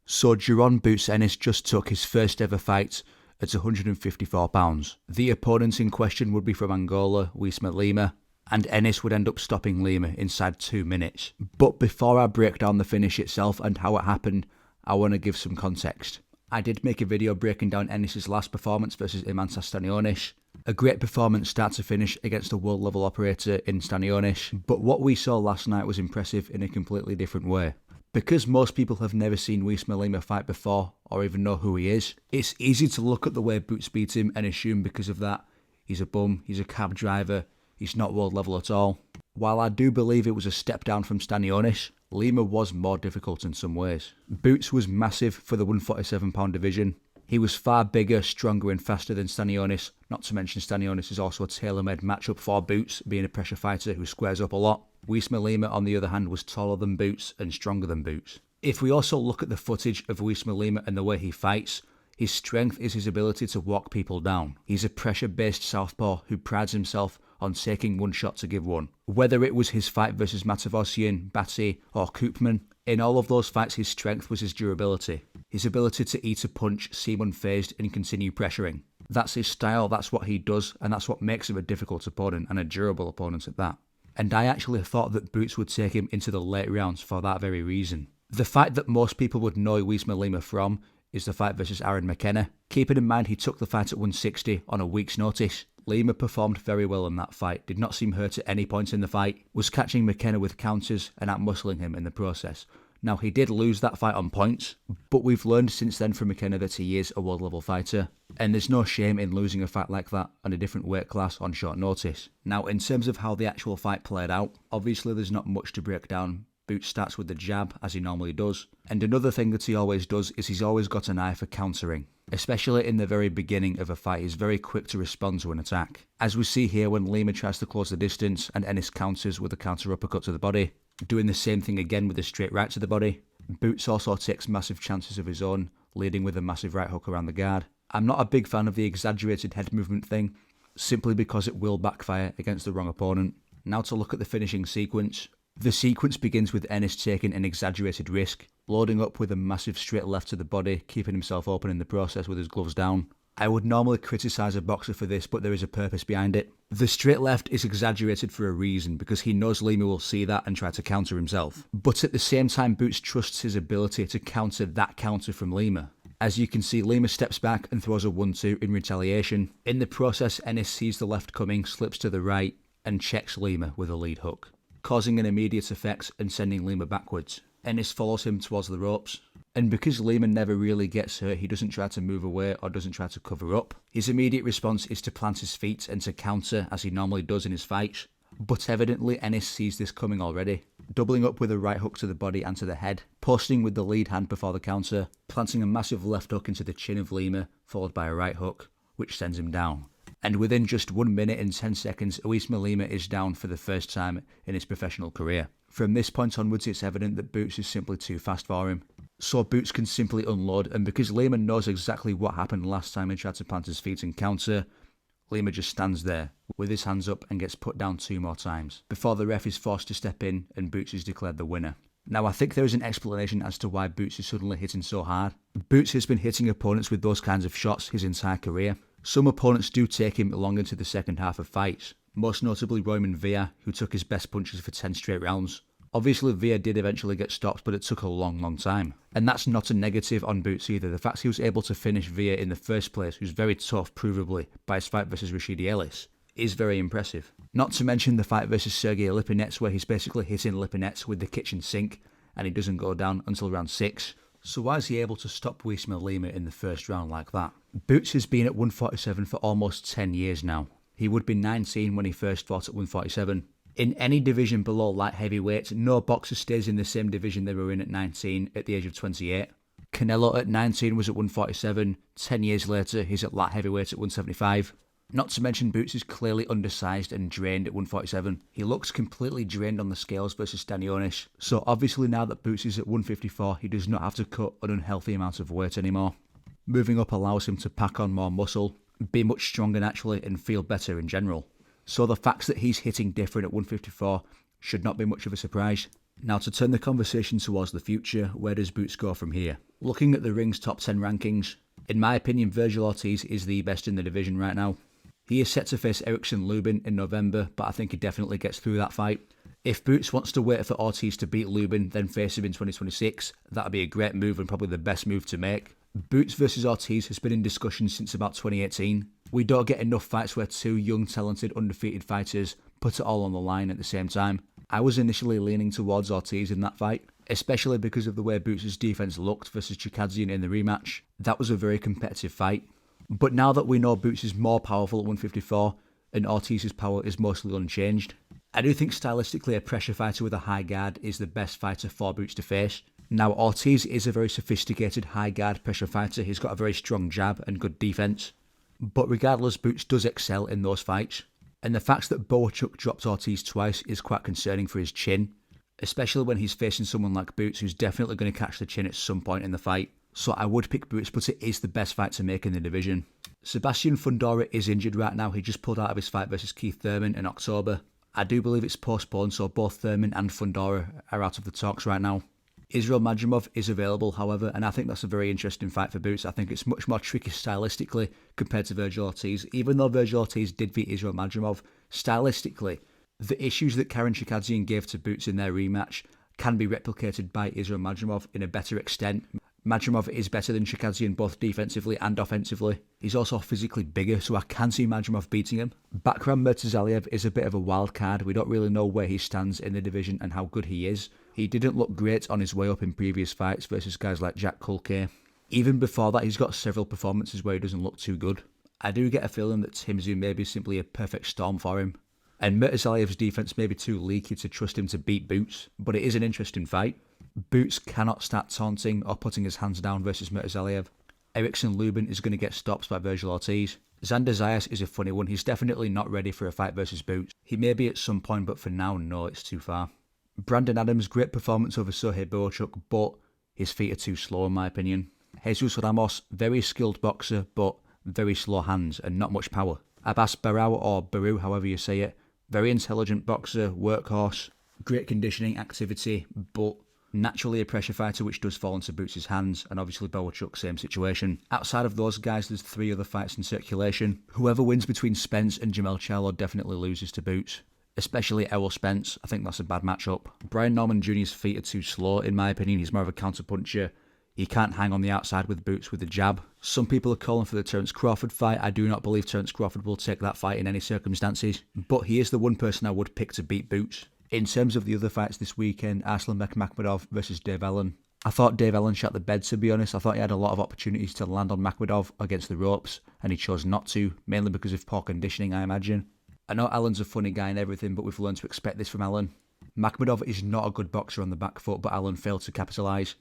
So Jaron Boots Ennis just took his first ever fight at 154 pounds. The opponent in question would be from Angola, Uisma Lima, and Ennis would end up stopping Lima inside 2 minutes. But before I break down the finish itself and how it happened, I want to give some context. I did make a video breaking down Ennis's last performance versus Iman Stanionis. A great performance start to finish against a world level operator in Stanionis, but what we saw last night was impressive in a completely different way. Because most people have never seen Uisma Lima fight before or even know who he is, it's easy to look at the way Boots beat him and assume because of that he's a bum, he's a cab driver, he's not world level at all. While I do believe it was a step down from Stanionis, Lima was more difficult in some ways. Boots was massive for the 147 pound division. He was far bigger, stronger and faster than Stanionis, not to mention Stanionis is also a tailor-made matchup for Boots, being a pressure fighter who squares up a lot. Uisma Lima, on the other hand, was taller than Boots and stronger than Boots. If we also look at the footage of Uisma Lima and the way he fights, his strength is his ability to walk people down. He's a pressure-based southpaw who prides himself on taking one shot to give one. Whether it was his fight versus Matavosian, Batty or Koopman, in all of those fights his strength was his durability. His ability to eat a punch, seem unfazed and continue pressuring. That's his style, that's what he does, and that's what makes him a difficult opponent and a durable opponent at that. And I actually thought that Boots would take him into the late rounds for that very reason. The fight that most people would know Uisma Lima from is the fight versus Aaron McKenna. Keeping in mind he took the fight at 160 on a week's notice. Lima performed very well in that fight, did not seem hurt at any point in the fight, was catching McKenna with counters and outmuscling him in the process. Now he did lose that fight on points, but we've learned since then from McKenna that he is a world level fighter, and there's no shame in losing a fight like that on a different weight class on short notice. Now in terms of how the actual fight played out, obviously there's not much to break down. Boots starts with the jab, as he normally does, and another thing that he always does is he's always got an eye for countering. Especially in the very beginning of a fight, he's very quick to respond to an attack. As we see here when Lima tries to close the distance and Ennis counters with a counter uppercut to the body, doing the same thing again with a straight right to the body. Boots also takes massive chances of his own, leading with a massive right hook around the guard. I'm not a big fan of the exaggerated head movement thing, simply because it will backfire against the wrong opponent. Now to look at the finishing sequence. The sequence begins with Ennis taking an exaggerated risk, loading up with a massive straight left to the body, keeping himself open in the process with his gloves down. I would normally criticise a boxer for this, but there is a purpose behind it. The straight left is exaggerated for a reason, because he knows Lima will see that and try to counter himself. But at the same time, Boots trusts his ability to counter that counter from Lima. As you can see, Lima steps back and throws a 1-2 in retaliation. In the process, Ennis sees the left coming, slips to the right, and checks Lima with a lead hook, causing an immediate effect and sending Lima backwards. Ennis follows him towards the ropes, and because Lima never really gets hurt, he doesn't try to move away or doesn't try to cover up. His immediate response is to plant his feet and to counter as he normally does in his fights, but evidently Ennis sees this coming already, doubling up with a right hook to the body and to the head, posting with the lead hand before the counter, planting a massive left hook into the chin of Lima, followed by a right hook, which sends him down. And within just 1 minute and 10 seconds, Uisma Lima is down for the first time in his professional career. From this point onwards, it's evident that Boots is simply too fast for him. So Boots can simply unload, and because Lima knows exactly what happened last time he tried to plant his feet and counter, Lima just stands there with his hands up and gets put down 2 more times, before the ref is forced to step in and Boots is declared the winner. Now I think there is an explanation as to why Boots is suddenly hitting so hard. Boots has been hitting opponents with those kinds of shots his entire career. Some opponents do take him long into the second half of fights, most notably Royman Villa, who took his best punches for 10 straight rounds. Obviously Villa did eventually get stopped, but it took a long time. And that's not a negative on Boots either. The fact he was able to finish Villa in the first place, who's very tough provably, by his fight versus Rashidi Ellis, is very impressive. Not to mention the fight versus Sergey Lipinets, where he's basically hitting Lipinets with the kitchen sink, and he doesn't go down until round 6. So why is he able to stop Uisma Lima in the first round like that? Boots has been at 147 for almost 10 years now. He would be 19 when he first fought at 147. In any division below light heavyweight, no boxer stays in the same division they were in at 19 at the age of 28. Canelo at 19 was at 147, 10 years later he's at light heavyweight at 175. Not to mention Boots is clearly undersized and drained at 147. He looks completely drained on the scales versus Stanionis. So obviously now that Boots is at 154, he does not have to cut an unhealthy amount of weight anymore. Moving up allows him to pack on more muscle, be much stronger naturally and feel better in general. So the fact that he's hitting different at 154 should not be much of a surprise. Now to turn the conversation towards the future, where does Boots go from here? Looking at the ring's top 10 rankings, in my opinion Virgil Ortiz is the best in the division right now. He is set to face Erickson Lubin in November, but I think he definitely gets through that fight. If Boots wants to wait for Ortiz to beat Lubin, then face him in 2026, that'd be a great move and probably the best move to make. Boots versus Ortiz has been in discussion since about 2018. We don't get enough fights where two young, talented, undefeated fighters put it all on the line at the same time. I was initially leaning towards Ortiz in that fight, especially because of the way Boots' defense looked versus Chikadze in the rematch. That was a very competitive fight. But now that we know Boots is more powerful at 154 and Ortiz's power is mostly unchanged, I do think stylistically a pressure fighter with a high guard is the best fighter for Boots to face. Now Ortiz is a very sophisticated high guard pressure fighter, he's got a very strong jab and good defense. But regardless, Boots does excel in those fights. And the fact that Boachuk dropped Ortiz twice is quite concerning for his chin, especially when he's facing someone like Boots who's definitely going to catch the chin at some point in the fight. So I would pick Boots, but it is the best fight to make in the division. Sebastian Fundora is injured right now, he just pulled out of his fight versus Keith Thurman in October. I do believe it's postponed, so both Thurman and Fundora are out of the talks right now. Israel Madrimov is available, however, and I think that's a very interesting fight for Boots. I think it's much more tricky stylistically compared to Virgil Ortiz. Even though Virgil Ortiz did beat Israel Madrimov, stylistically, the issues that Karen Chikadze gave to Boots in their rematch can be replicated by Israel Madrimov in a better extent. Madrimov is better than Chikadze both defensively and offensively. He's also physically bigger, so I can see Madrimov beating him. Bakram Murtazaliev is a bit of a wild card. We don't really know where he stands in the division and how good he is. He didn't look great on his way up in previous fights versus guys like Jack Kulke. Even before that, he's got several performances where he doesn't look too good. I do get a feeling that Tim Tszyu may be simply a perfect storm for him. And Murtazaliev's defense may be too leaky to trust him to beat Boots, but it is an interesting fight. Boots cannot start taunting or putting his hands down versus Murtazaliev. Erickson Lubin is going to get stopped by Virgil Ortiz. Xander Zayas is a funny one. He's definitely not ready for a fight versus Boots. He may be at some point, but for now, no, it's too far. Brandon Adams, great performance over Sohei Boachuk, but his feet are too slow in my opinion. Jesus Ramos, very skilled boxer, but very slow hands and not much power. Abbas Barau, or Baru, however you say it, very intelligent boxer, workhorse, great conditioning activity, but naturally a pressure fighter which does fall into Boots' hands, and obviously Boachuk, same situation. Outside of those guys, there's 3 other fights in circulation. Whoever wins between Spence and Jamel Charlo definitely loses to Boots, especially Errol Spence. I think that's a bad matchup. Brian Norman Jr.'s feet are too slow in my opinion. He's more of a counter-puncher. He can't hang on the outside with Boots with the jab. Some people are calling for the Terence Crawford fight. I do not believe Terence Crawford will take that fight in any circumstances, but he is the one person I would pick to beat Boots. In terms of the other fights this weekend, Arslan Makhmudov versus Dave Allen. I thought Dave Allen shot the bed, to be honest. I thought he had a lot of opportunities to land on Makhmudov against the ropes, and he chose not to, mainly because of poor conditioning, I imagine. I know Allen's a funny guy and everything, but we've learned to expect this from Allen. Makhmudov is not a good boxer on the back foot, but Allen failed to capitalise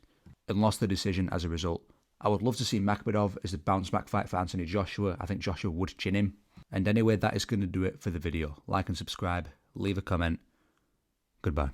and lost the decision as a result. I would love to see Makhmudov as a bounce-back fight for Anthony Joshua. I think Joshua would chin him. And anyway, that is going to do it for the video. Like and subscribe, leave a comment. Goodbye.